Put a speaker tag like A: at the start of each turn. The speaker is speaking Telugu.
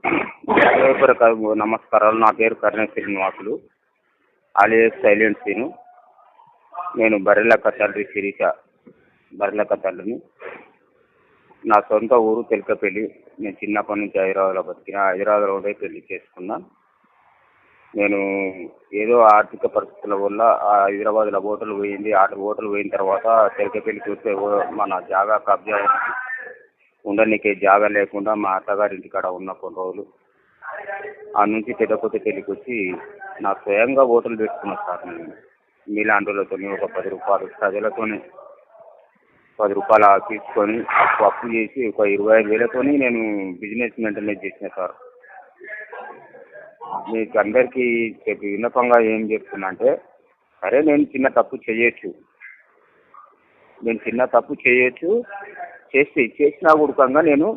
A: హృదయపూర్వక నమస్కారాలు. నా పేరు కర్ణ శ్రీనివాసులు, alias సైలెంట్ సీను. నేను బర్రెలక్క తండ్రి శిరీష బర్రెలక్క తండ్రిని. నా సొంత ఊరు తెలకపల్లి. నేను చిన్నప్పటి నుంచి హైదరాబాద్లో బతికిన. హైదరాబాద్లో ఉండే పెళ్లి చేసుకున్నా. నేను ఏదో ఆర్థిక పరిస్థితుల వల్ల హైదరాబాద్లో హోటల్ పోయింది. హోటల్ పోయిన తర్వాత తెలకపల్లికి వస్తే మన జాగా కబ్జా ఉండనీకే జాగా లేకుండా మా అత్తగారి ఇంటికాడ ఉన్న కొన్ని రోజులు ఆ నుంచి పెద్దపల్లికి వచ్చి నా స్వయంగా హోటల్ పెట్టుకున్నా సార్. నేను మీలాంటి వాళ్ళతో ఒక 10 రూపాయలు ప్రజలతో 10 రూపాయలు తీసుకొని అప్పు చేసి ఒక 25,000తో నేను బిజినెస్ మెయింటైన్ చేసిన సార్. మీకు అందరికీ విన్నపంగా ఏం చెప్తున్నా అంటే, సరే నేను చిన్న తప్పు చేయొచ్చు, చేసినా కూడకంగా నేను